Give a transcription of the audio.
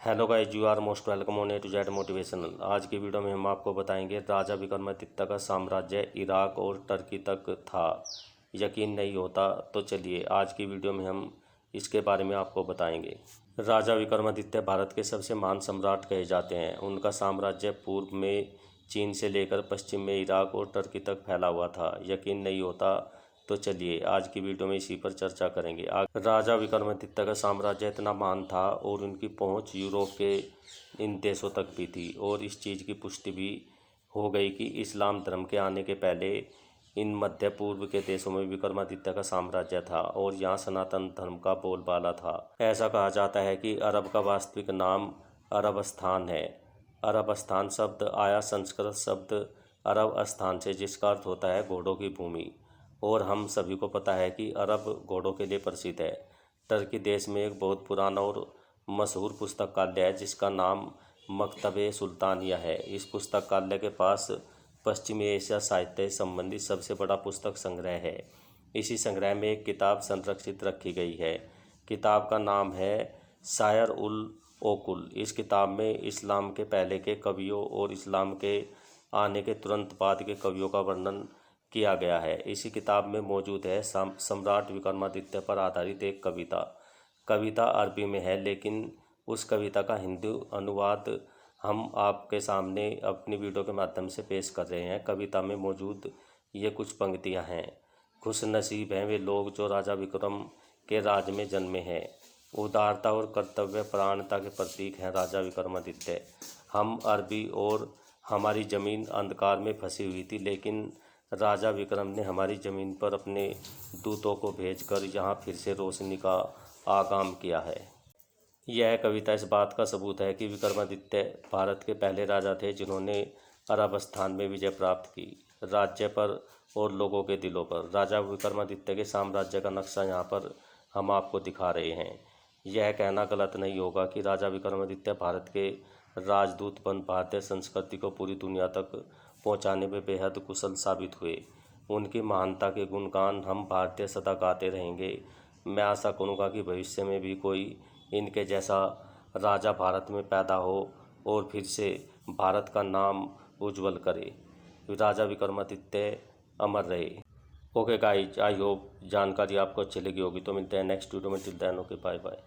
Hello guys, you are most welcome on A to Z motivational. आज की video में हम आपको बताएंगे राजा विक्रमादित्य का साम्राज्य इराक और टर्की तक था। यकीन नहीं होता तो चलिए आज की वीडियो में हम इसके बारे में आपको बताएंगे। राजा विक्रमादित्य भारत के सबसे महान सम्राट कहे जाते हैं। उनका साम्राज्य पूर्व में चीन से लेकर पश्चिम में इराक और टर्की तक फैला हुआ था। यकीन नहीं होता तो चलिए आज की वीडियो में इसी पर चर्चा करेंगे। राजा विक्रमादित्य का साम्राज्य इतना महान था और उनकी पहुंच यूरोप के इन देशों तक भी थी, और इस चीज़ की पुष्टि भी हो गई कि इस्लाम धर्म के आने के पहले इन मध्य पूर्व के देशों में विक्रमादित्य का साम्राज्य था और यहाँ सनातन धर्म का बोलबाला था। ऐसा कहा जाता है कि अरब का वास्तविक नाम अरबस्तान है। अरबस्तान शब्द आया संस्कृत शब्द अरब स्थान से, जिसका अर्थ होता है घोड़ों की भूमि, और हम सभी को पता है कि अरब घोड़ों के लिए प्रसिद्ध है। टर्की देश में एक बहुत पुराना और मशहूर पुस्तकालय है जिसका नाम मकतबे सुल्तानिया है। इस पुस्तकालय के पास पश्चिमी एशिया साहित्य संबंधी सबसे बड़ा पुस्तक संग्रह है। इसी संग्रह में एक किताब संरक्षित रखी गई है। किताब का नाम है शायर उल ओकुल। इस किताब में इस्लाम के पहले के कवियों और इस्लाम के आने के तुरंत बाद के कवियों का वर्णन किया गया है। इसी किताब में मौजूद है सम्राट विक्रमादित्य पर आधारित एक कविता अरबी में है, लेकिन उस कविता का हिंदी अनुवाद हम आपके सामने अपनी वीडियो के माध्यम से पेश कर रहे हैं। कविता में मौजूद ये कुछ पंक्तियां हैं। खुश नसीब हैं वे लोग जो राजा विक्रम के राज में जन्मे हैं। उदारता और कर्तव्य परायणता के प्रतीक हैं राजा विक्रमादित्य। हम अरबी और हमारी ज़मीन अंधकार में फंसी हुई थी, लेकिन राजा विक्रम ने हमारी ज़मीन पर अपने दूतों को भेजकर यहाँ फिर से रोशनी का आगाम किया है। यह कविता इस बात का सबूत है कि विक्रमादित्य भारत के पहले राजा थे जिन्होंने अरबस्तान में विजय प्राप्त की, राज्य पर और लोगों के दिलों पर। राजा विक्रमादित्य के साम्राज्य का नक्शा यहाँ पर हम आपको दिखा रहे हैं। यह कहना गलत नहीं होगा कि राजा विक्रमादित्य भारत के राजदूत बन भारतीय संस्कृति को पूरी दुनिया तक पहुंचाने में बेहद कुशल साबित हुए। उनकी महानता के गुणगान हम भारतीय सदा गाते रहेंगे। मैं आशा करूँगा कि भविष्य में भी कोई इनके जैसा राजा भारत में पैदा हो और फिर से भारत का नाम उज्जवल करे। राजा विक्रमादित्य अमर रहे। ओके गाइज, आई होप जानकारी आपको अच्छी लगी होगी। तो मिलते हैं नेक्स्ट वीडियो में। Till then okay, bye bye.